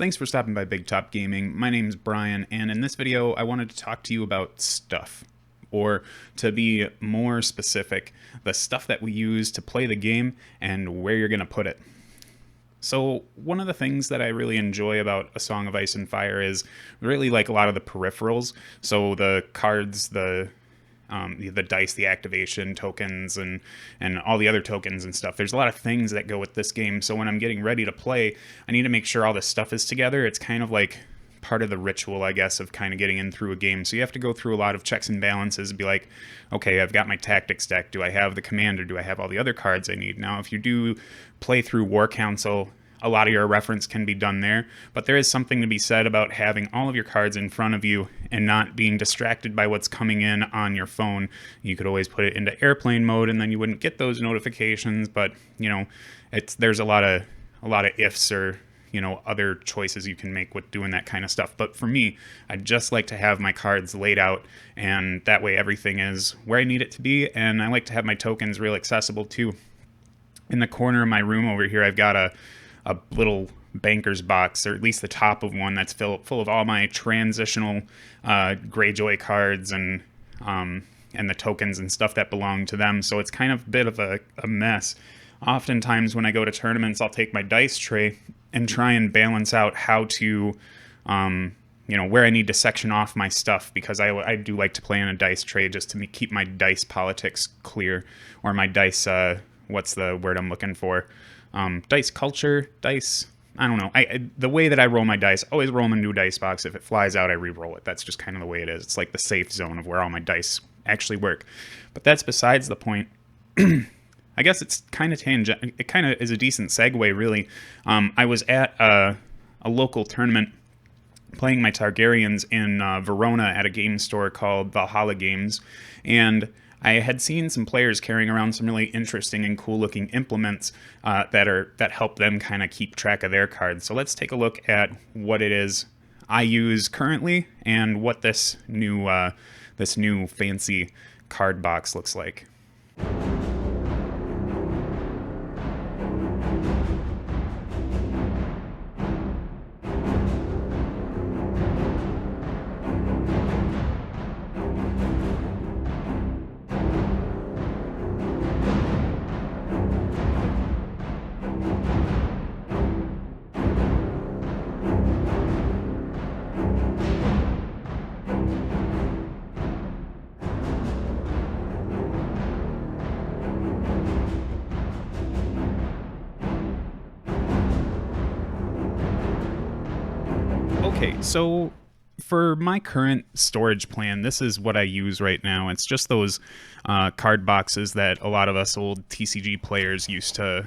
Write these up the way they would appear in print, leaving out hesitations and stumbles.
Thanks for stopping by Big Top Gaming. My name's Brian, and in this video I wanted to talk to you about stuff. Or, to be more specific, the stuff that we use to play the game and where you're going to put it. So one of the things that I really enjoy about A Song of Ice and Fire is really like a lot of the peripherals. So the cards, the dice, the activation tokens, and all the other tokens and stuff. There's a lot of things that go with this game. So when I'm getting ready to play, I need to make sure all this stuff is together. It's kind of like part of the ritual, I guess, of kind of getting in through a game. So you have to go through a lot of checks and balances and be like, okay, I've got my tactics deck. Do I have the commander? Do I have all the other cards I need? Now, if you do play through War Council, a lot of your reference can be done there, but there is something to be said about having all of your cards in front of you and not being distracted by what's coming in on your phone. You could always put it into airplane mode and then you wouldn't get those notifications, but you know, there's a lot of ifs or other choices you can make with doing that kind of stuff. But for me, I just like to have my cards laid out, and that way everything is where I need it to be, and I like to have my tokens real accessible too. In the corner of my room over here, I've got a little banker's box, or at least the top of one, that's full of all my transitional Greyjoy cards and the tokens and stuff that belong to them. So it's kind of a bit of a mess. Oftentimes when I go to tournaments, I'll take my dice tray and try and balance out how to, where I need to section off my stuff, because I do like to play on a dice tray just to keep my dice politics clear, or my dice, what's the word I'm looking for? Dice culture, dice, I don't know. The way that I roll my dice, always roll in a new dice box. If it flies out, I re-roll it. That's just kind of the way it is. It's like the safe zone of where all my dice actually work. But that's besides the point. I guess it's kind of tangent. It kind of is a decent segue, really. I was at a local tournament playing my Targaryens in Verona at a game store called Valhalla Games, and I had seen some players carrying around some really interesting and cool-looking implements that help them kind of keep track of their cards. So let's take a look at what it is I use currently and what this new fancy card box looks like. Okay, so for my current storage plan, this is what I use right now. It's just those card boxes that a lot of us old TCG players used to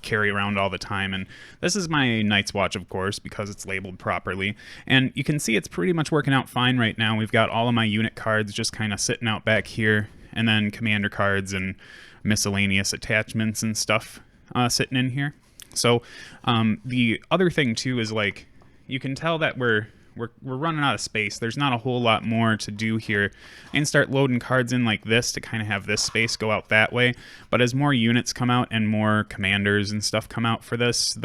carry around all the time. And this is my Night's Watch, of course, because it's labeled properly. And you can see it's pretty much working out fine right now. We've got all of my unit cards just kind of sitting out back here, and then commander cards and miscellaneous attachments and stuff sitting in here. So the other thing too is, like, you can tell that we're running out of space. There's not a whole lot more to do here. And start loading cards in like this to kind of have this space go out that way. But as more units come out and more commanders and stuff come out for this,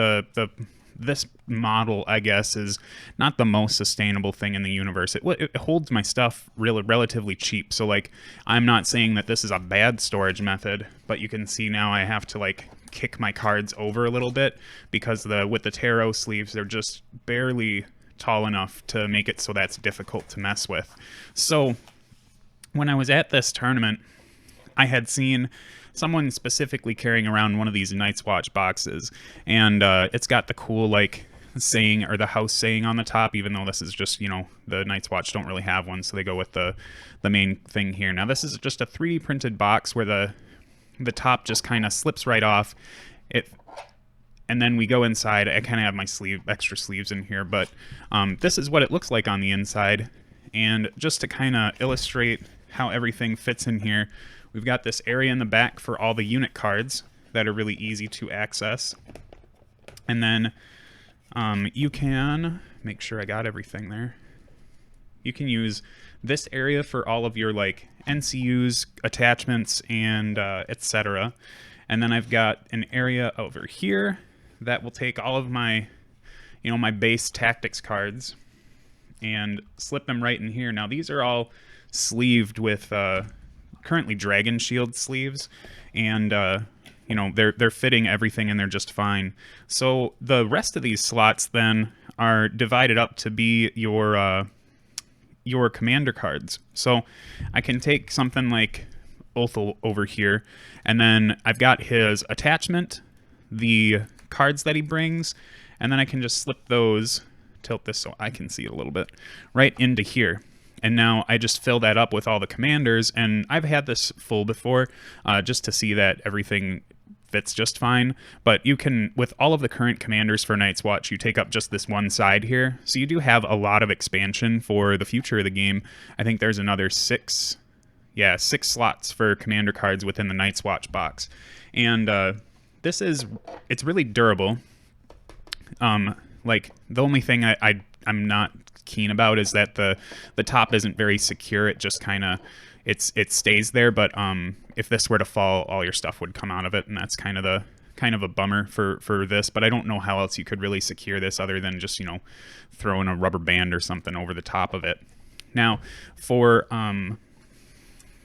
this model, I guess, is not the most sustainable thing in the universe. It holds my stuff relatively cheap. So, like, I'm not saying that this is a bad storage method, but you can see now I have to, like, kick my cards over a little bit because with the tarot sleeves, they're just barely tall enough to make it so that's difficult to mess with. So when I was at this tournament, I had seen someone specifically carrying around one of these Night's Watch boxes, and it's got the cool, like, saying, or the house saying on the top, even though this is just, the Night's Watch don't really have one, so they go with the main thing here. Now this is just a 3D printed box where the top just kind of slips right off it, and then we go inside. I kind of have my extra sleeves in here, but this is what it looks like on the inside. And just to kind of illustrate how everything fits in here, we've got this area in the back for all the unit cards that are really easy to access. And then you can make sure I got everything there. You can use this area for all of your, like, NCUs, attachments, and etc. And then I've got an area over here that will take all of my you know, my base tactics cards and slip them right in here. Now these are all sleeved with currently Dragon Shield sleeves, and you know, they're fitting everything and they're just fine. So the rest of these slots then are divided up to be your commander cards. So I can take something like Othel over here, and then I've got his attachment, the cards that he brings, and then I can just slip those, tilt this so I can see it a little bit, right into here. And now I just fill that up with all the commanders, and I've had this full before just to see that everything fits just fine. But you can, with all of the current commanders for Night's Watch, you take up just this one side here. So you do have a lot of expansion for the future of the game. I think there's another six slots for commander cards within the Night's Watch box. And it's really durable. Like, the only thing I'm not keen about is that the top isn't very secure. It just kind of it stays there, but if this were to fall, all your stuff would come out of it, and that's kind of a bummer for this. But I don't know how else you could really secure this other than just, you know, throwing a rubber band or something over the top of it. Now, for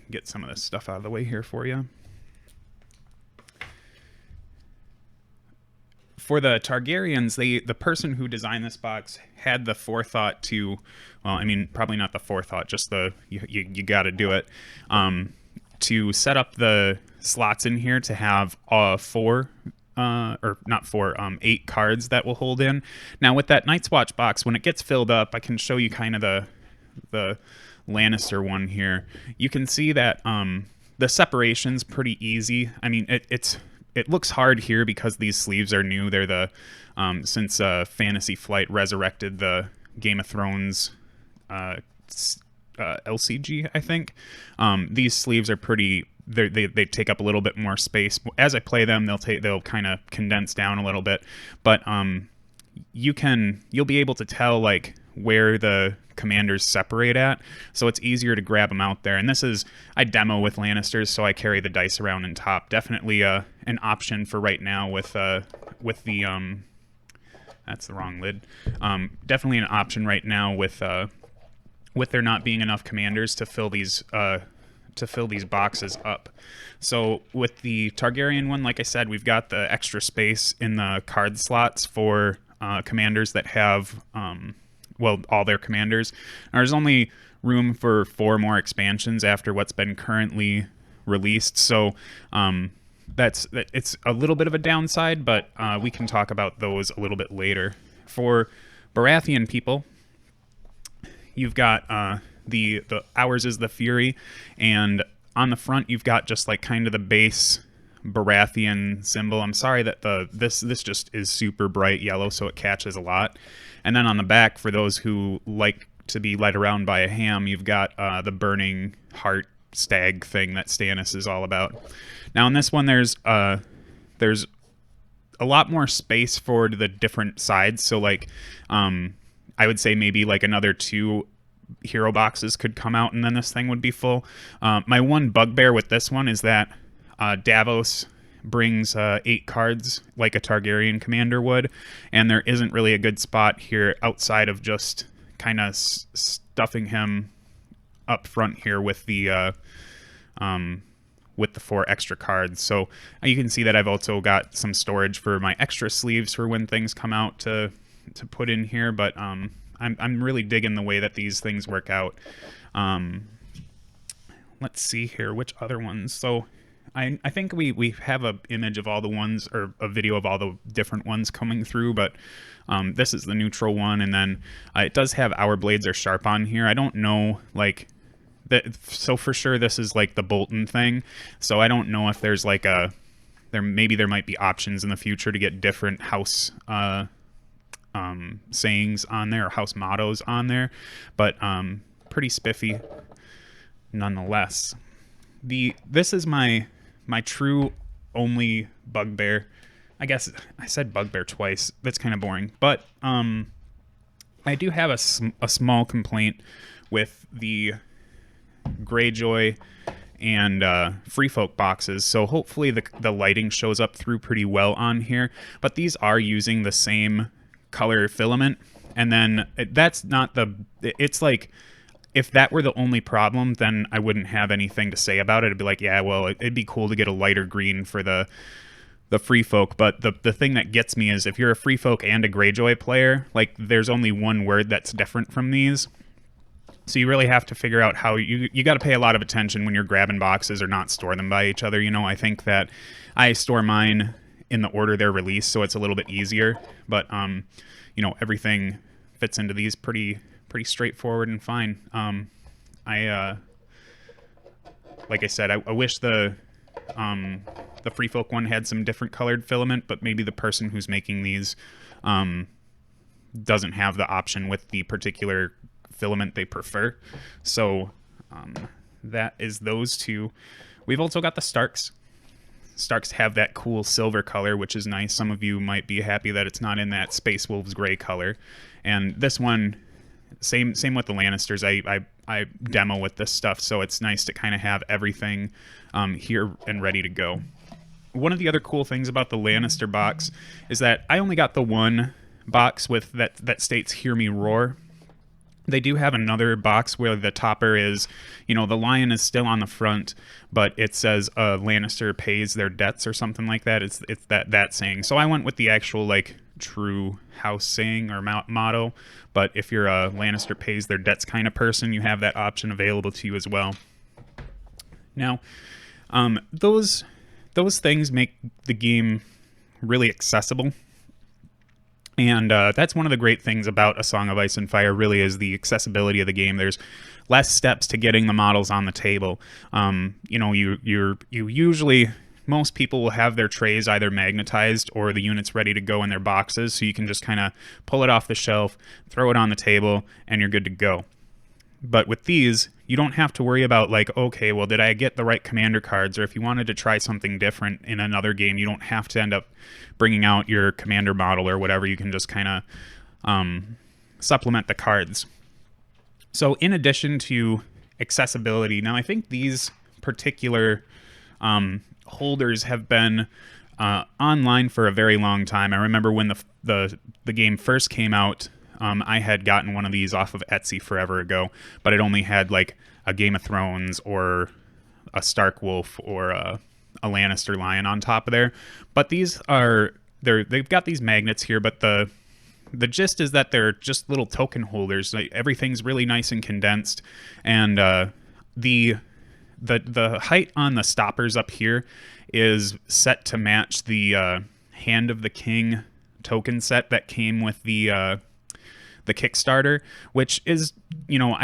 get some of this stuff out of the way here for you. For the Targaryens, the person who designed this box had the forethought to, well, I mean, probably not the forethought, just the you got to do it, to set up the slots in here to have 8 cards that will hold in. Now with that Night's Watch box, when it gets filled up, I can show you kind of the Lannister one here. You can see that the separation's pretty easy. I mean, it looks hard here because these sleeves are new. They're the since Fantasy Flight resurrected the Game of Thrones LCG, I think. These sleeves are pretty. They take up a little bit more space. As I play them, they'll kind of condense down a little bit. But you'll be able to tell like where the commanders separate at, so it's easier to grab them out there. And this is, I demo with Lannisters, so I carry the dice around in top. Definitely an option for right now with the that's the wrong lid. Definitely an option right now with there not being enough commanders to fill these boxes up. So with the Targaryen one, like I said, we've got the extra space in the card slots for commanders that have all their commanders. There's only room for 4 more expansions after what's been currently released, so it's a little bit of a downside, but we can talk about those a little bit later. For Baratheon people, you've got the ours is the Fury, and on the front you've got just like kind of the base Baratheon symbol. I'm sorry that this just is super bright yellow, so it catches a lot. And then on the back, for those who like to be led around by a ham, you've got the burning heart stag thing that Stannis is all about. Now in this one, there's a lot more space for the different sides. So like, I would say maybe like another 2 hero boxes could come out, and then this thing would be full. My one bugbear with this one is that Davos brings 8 cards like a Targaryen commander would, and there isn't really a good spot here outside of just kind of stuffing him up front here with the 4 extra cards. So you can see that I've also got some storage for my extra sleeves for when things come out to put in here, but I'm really digging the way that these things work out. Let's see here, which other ones. So I think we have a image of all the ones, or a video of all the different ones coming through, but this is the neutral one, and then it does have Our Blades Are Sharp on here. I don't know, like, that, so for sure this is like the Bolton thing, so I don't know if there's like maybe there might be options in the future to get different house sayings on there, or house mottos on there, but pretty spiffy nonetheless. This is my true only bugbear. I guess I said bugbear twice. That's kind of boring. But I do have a small complaint with the Greyjoy and Free Folk boxes. So hopefully the lighting shows up through pretty well on here. But these are using the same color filament. And then that's not the, it's like, if that were the only problem, then I wouldn't have anything to say about it. It'd be like, yeah, well, it'd be cool to get a lighter green for the free folk. But the thing that gets me is if you're a free folk and a Greyjoy player, like there's only one word that's different from these. So you really have to figure out how you got to pay a lot of attention when you're grabbing boxes or not store them by each other. You know, I think that I store mine in the order they're released, so it's a little bit easier. But you know, everything fits into these pretty straightforward and fine. Like I said, I wish the free folk one had some different colored filament, but maybe the person who's making these doesn't have the option with the particular filament they prefer. So that is those two. We've also got the Starks. Starks have that cool silver color, which is nice. Some of you might be happy that it's not in that Space Wolves gray color. And this one, same with the Lannisters. I demo with this stuff, so it's nice to kind of have everything here and ready to go. One of the other cool things about the Lannister box is that I only got the one box with that states "Hear Me Roar." They do have another box where the topper is, you know, the lion is still on the front, but it says Lannister pays their debts or something like that. It's that saying. So I went with the actual like true house saying or motto. But if you're a Lannister pays their debts kind of person, you have that option available to you as well. Now, those things make the game really accessible. And that's one of the great things about A Song of Ice and Fire, really, is the accessibility of the game. There's less steps to getting the models on the table. You know, you usually, most people will have their trays either magnetized or the units ready to go in their boxes, so you can just kind of pull it off the shelf, throw it on the table, and you're good to go. But with these, you don't have to worry about like, okay, well, did I get the right commander cards? Or if you wanted to try something different in another game, you don't have to end up bringing out your commander model or whatever. You can just kind of supplement the cards. So in addition to accessibility, now I think these particular holders have been online for a very long time. I remember when the game first came out, I had gotten one of these off of Etsy forever ago, but it only had like a Game of Thrones or a Stark Wolf or a Lannister lion on top of there. But these are they've got these magnets here, but the gist is that they're just little token holders. Like, everything's really nice and condensed, and the height on the stoppers up here is set to match the Hand of the King token set that came with the Kickstarter, which is, you know,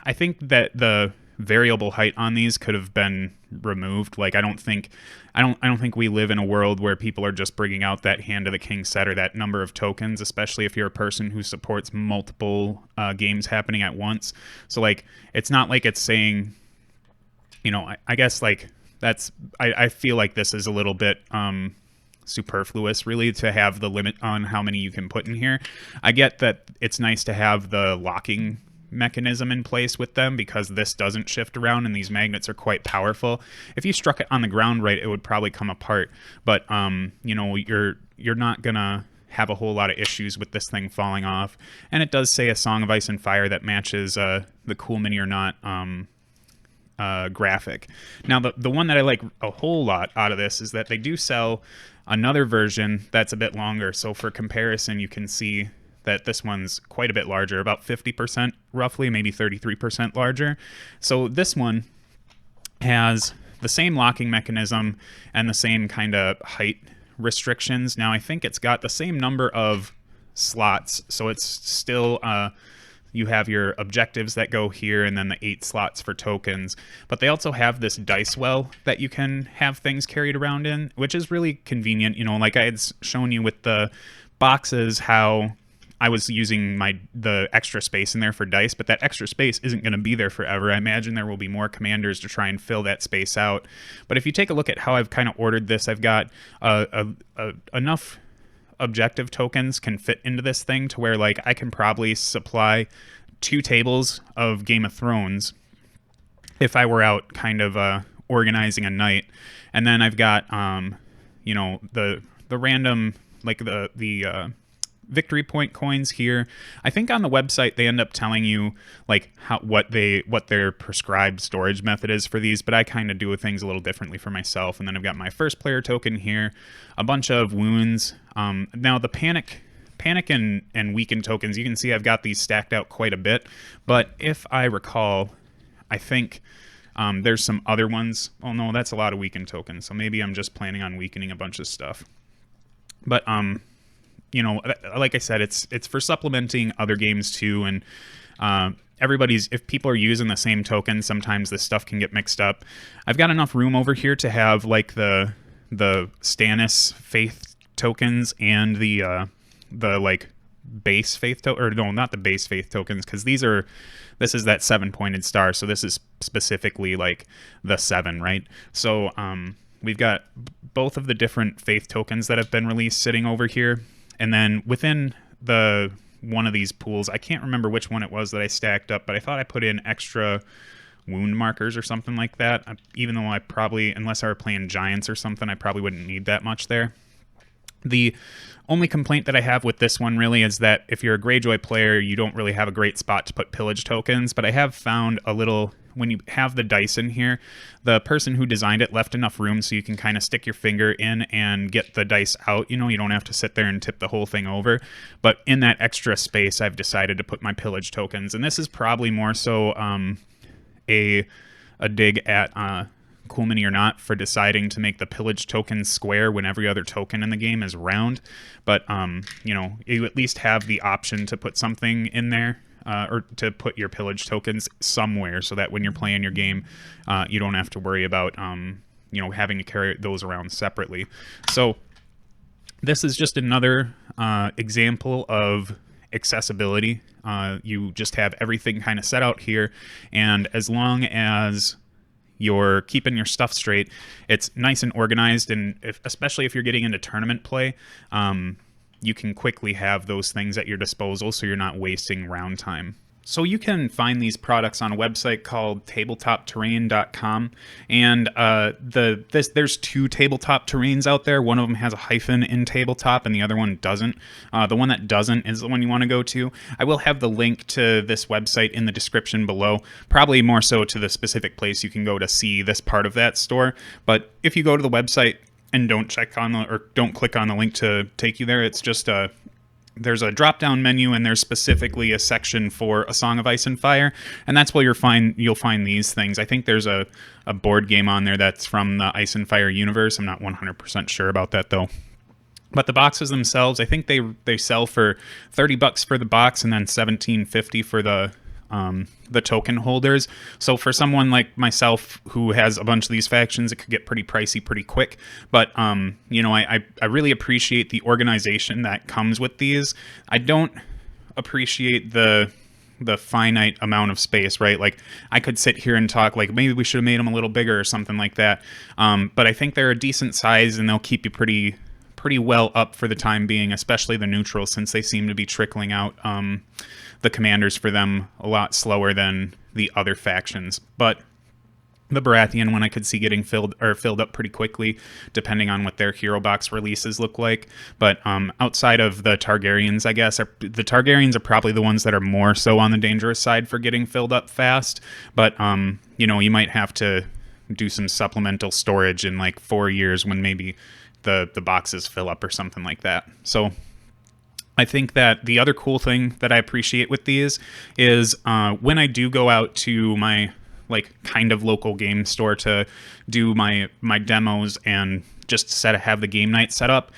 I think that the variable height on these could have been removed. Like, I don't think we live in a world where people are just bringing out that Hand of the King set or that number of tokens, especially if you're a person who supports multiple games happening at once. So like, it's not like it's saying, you know, I guess like I feel like this is a little bit superfluous, really, to have the limit on how many you can put in here. I get that it's nice to have the locking mechanism in place with them because this doesn't shift around and these magnets are quite powerful. If you struck it on the ground right, it would probably come apart, but you know, you're not gonna have a whole lot of issues with this thing falling off. And it does say A Song of Ice and Fire that matches the Cool Mini or Not graphic. Now, the one that I like a whole lot out of this is that they do sell another version that's a bit longer. So for comparison, you can see that this one's quite a bit larger, about 50% roughly, maybe 33% larger. So this one has the same locking mechanism and the same kind of height restrictions. Now, I think it's got the same number of slots, so it's still you have your objectives that go here and then the 8 slots for tokens. But they also have this dice well that you can have things carried around in, which is really convenient. You know, like I had shown you with the boxes how I was using the extra space in there for dice, but that extra space isn't going to be there forever. I imagine there will be more commanders to try and fill that space out. But if you take a look at how I've kind of ordered this, I've got enough objective tokens can fit into this thing to where like I can probably supply 2 tables of Game of Thrones if I were out kind of organizing a night. And then I've got you know, the random, like the victory point coins here. I think on the website they end up telling you like what their prescribed storage method is for these, but I kind of do things a little differently for myself. And then I've got my first player token here, a bunch of wounds. Now the panic and weaken tokens, you can see I've got these stacked out quite a bit, but if I recall, I think there's some other ones. Oh no, that's a lot of weaken tokens, so maybe I'm just planning on weakening a bunch of stuff. But you know, like I said, it's for supplementing other games too, and if people are using the same token, sometimes this stuff can get mixed up. I've got enough room over here to have like the Stannis faith tokens and the like base faith or no, not the base faith tokens, because this is that 7-pointed star, so this is specifically like the 7, right? So we've got both of the different faith tokens that have been released sitting over here, and then within one of these pools, I can't remember which one it was that I stacked up, but I thought I put in extra wound markers or something like that, even though I probably, unless I were playing giants or something, I probably wouldn't need that much there. The only complaint that I have with this one really is that if you're a Greyjoy player, you don't really have a great spot to put pillage tokens, but I have found a little, when you have the dice in here, the person who designed it left enough room so you can kind of stick your finger in and get the dice out. You know, you don't have to sit there and tip the whole thing over, but in that extra space, I've decided to put my pillage tokens, and this is probably more so a dig at Cool Mini or Not for deciding to make the pillage token square when every other token in the game is round. But, you know, you at least have the option to put something in there, or to put your pillage tokens somewhere so that when you're playing your game, you don't have to worry about, you know, having to carry those around separately. So this is just another example of accessibility. You just have everything kind of set out here, and as long as you're keeping your stuff straight, it's nice and organized, and especially if you're getting into tournament play, you can quickly have those things at your disposal so you're not wasting round time. So you can find these products on a website called tabletopterrain.com, and there's 2 tabletop terrains out there. One of them has a hyphen in tabletop and the other one doesn't. The one that doesn't is the one you want to go to. I will have the link to this website in the description below, probably more so to the specific place you can go to see this part of that store. But if you go to the website and don't click on the link to take you there, it's just there's a drop-down menu, and there's specifically a section for A Song of Ice and Fire, and that's where you'll find these things. I think there's a board game on there that's from the Ice and Fire universe. I'm not 100% sure about that, though. But the boxes themselves, I think they sell for $30 for the box, and then $17.50 for the token holders. So for someone like myself who has a bunch of these factions, it could get pretty pricey pretty quick. But you know, I really appreciate the organization that comes with these. I don't appreciate the finite amount of space, right? Like, I could sit here and talk like maybe we should have made them a little bigger or something like that. But I think they're a decent size, and they'll keep you pretty well up for the time being, especially the neutrals, since they seem to be trickling out the commanders for them a lot slower than the other factions. But the Baratheon one I could see getting filled up pretty quickly, depending on what their hero box releases look like. But outside of the Targaryens, I guess, the Targaryens are probably the ones that are more so on the dangerous side for getting filled up fast. But you know, you might have to do some supplemental storage in like 4 years when maybe the boxes fill up or something like that. So I think that the other cool thing that I appreciate with these is when I do go out to my like kind of local game store to do my demos and just have the game night set up,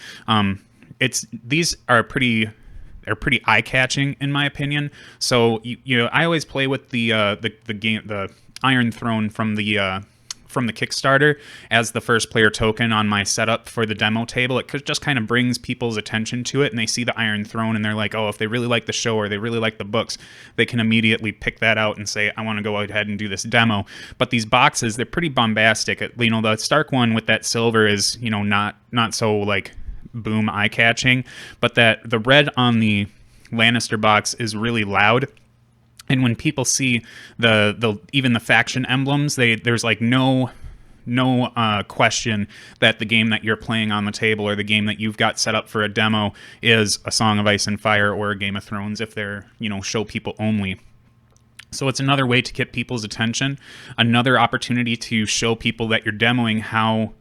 these are pretty eye-catching in my opinion. So you know, I always play with the Iron Throne from the Kickstarter as the first player token on my setup for the demo table. It just kind of brings people's attention to it, and they see the Iron Throne and they're like, oh, if they really like the show or they really like the books, they can immediately pick that out and say, I want to go ahead and do this demo. But these boxes, they're pretty bombastic. You know, the Stark one with that silver is, you know, not so like boom eye-catching, but that the red on the Lannister box is really loud. And when people see even the faction emblems, there's like no question that the game that you're playing on the table or the game that you've got set up for a demo is a Song of Ice and Fire or a Game of Thrones if they're, show people only. So it's another way to get people's attention, another opportunity to show people that you're demoing how,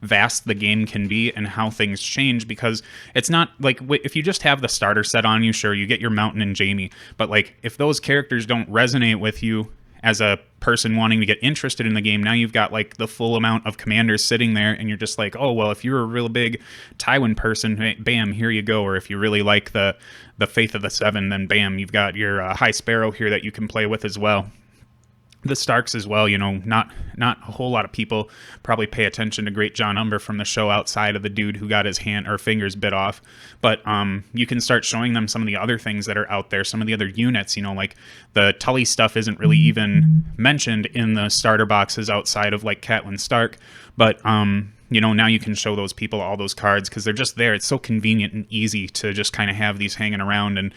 vast the game can be and how things change, because it's not like if you just have the starter set on you, sure, you get your Mountain and Jaime, but if those characters don't resonate with you as a person wanting to get interested in the game, now you've got the full amount of commanders sitting there, and you're just like, oh, well, if you're a real big Tywin person, hey, bam, here you go. Or if you really like the Faith of the Seven, then bam, you've got your High Sparrow here that you can play with as well. The Starks as well, not a whole lot of people probably pay attention to Great John Umber from the show outside of the dude who got his hand or fingers bit off. But you can start showing them some of the other things that are out there, some of the other units, the Tully stuff isn't really even mentioned in the starter boxes outside of Catelyn Stark. But now you can show those people all those cards because they're just there. It's so convenient and easy to just kind of have these hanging around, and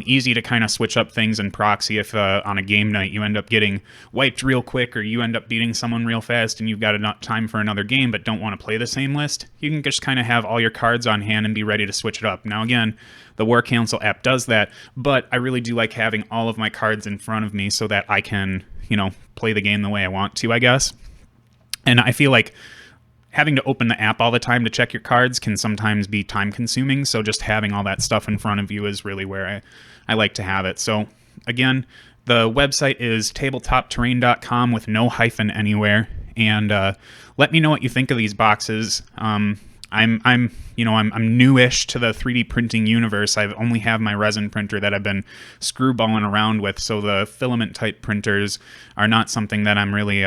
easy to kind of switch up things in proxy if on a game night you end up getting wiped real quick, or you end up beating someone real fast and you've got enough time for another game but don't want to play the same list. You can just kind of have all your cards on hand and be ready to switch it up. Now again, the War Council app does that, but I really do like having all of my cards in front of me so that I can, play the game the way I want to, I guess. And I feel like having to open the app all the time to check your cards can sometimes be time consuming, so just having all that stuff in front of you is really where I like to have it. So again, the website is tabletopterrain.com with no hyphen anywhere, and let me know what you think of these boxes. I'm newish to the 3D printing universe. I only have my resin printer that I've been screwballing around with, so the filament type printers are not something that I'm really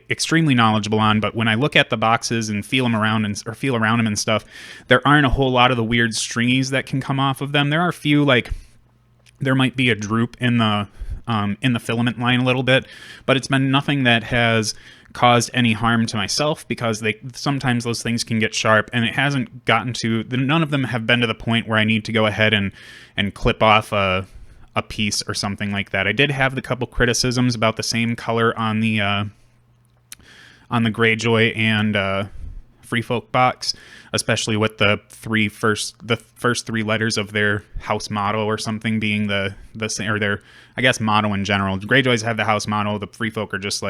extremely knowledgeable on. But when I look at the boxes and feel around them and stuff, there aren't a whole lot of the weird stringies that can come off of them. There are a few, there might be a droop in the filament line a little bit, but it's been nothing that has caused any harm to myself, because sometimes those things can get sharp, and it hasn't gotten to, none of them have been to the point where I need to go ahead and clip off a piece or something like that. I did have the couple criticisms about the same color on the Greyjoy and Free Folk box, especially with the first three letters of their house motto or something being the same, or their, I guess, motto in general. Greyjoys have the house motto. The Free Folk are just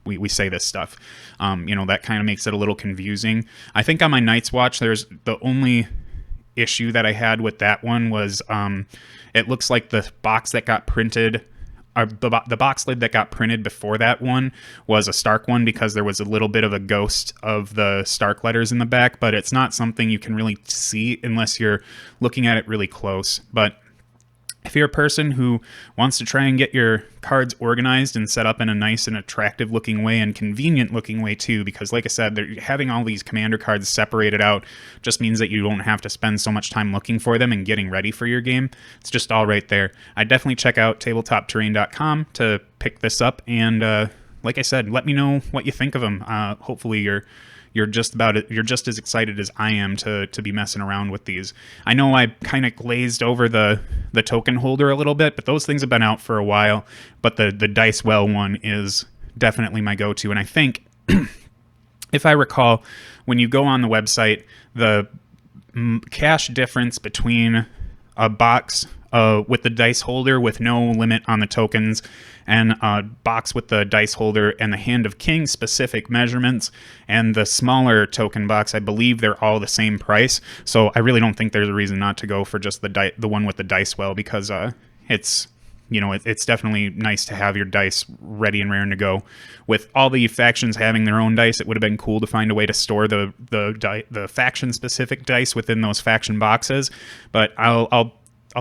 we say this stuff. That kind of makes it a little confusing. I think on my Night's Watch, there's the only issue that I had with that one was it looks like the box that got printed, the box lid that got printed before that one was a Stark one, because there was a little bit of a ghost of the Stark letters in the back, but it's not something you can really see unless you're looking at it really close. But if you're a person who wants to try and get your cards organized and set up in a nice and attractive looking way and convenient looking way too, because like I said, having all these commander cards separated out just means that you don't have to spend so much time looking for them and getting ready for your game. It's just all right there. I'd definitely check out tabletopterrain.com to pick this up, and like I said, let me know what you think of them. Hopefully you're just as excited as I am to be messing around with these. I know I kind of glazed over the token holder a little bit, but those things have been out for a while. But the Dice Well one is definitely my go-to. And I think, if I recall, when you go on the website, the cash difference between a box with the dice holder with no limit on the tokens, and a box with the dice holder and the Hand of King specific measurements, and the smaller token box, I believe they're all the same price. So I really don't think there's a reason not to go for just the one with the dice well, because it's definitely nice to have your dice ready and raring to go. With all the factions having their own dice, it would have been cool to find a way to store the faction specific dice within those faction boxes. But I'll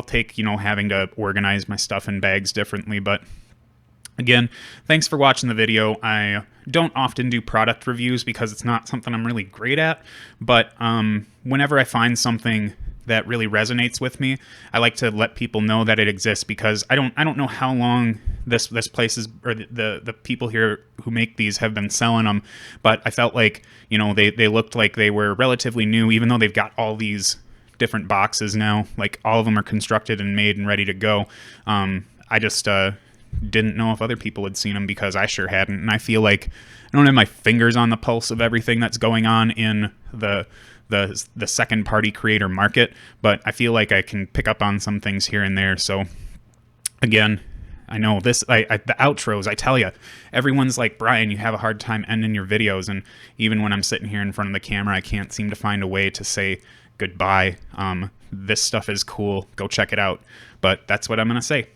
take, having to organize my stuff in bags differently. But again, thanks for watching the video. I don't often do product reviews because it's not something I'm really great at, but whenever I find something that really resonates with me, I like to let people know that it exists, because I don't know how long this place is, or the people here who make these have been selling them, but I felt like, they looked like they were relatively new, even though they've got all these different boxes now. Like, all of them are constructed and made and ready to go. I just didn't know if other people had seen them, because I sure hadn't. And I feel like I don't have my fingers on the pulse of everything that's going on in the second party creator market, but I feel like I can pick up on some things here and there. So again, I know this, the outros, I tell you, everyone's like, Brian, you have a hard time ending your videos. And even when I'm sitting here in front of the camera, I can't seem to find a way to say goodbye. This stuff is cool. Go check it out. But that's what I'm going to say.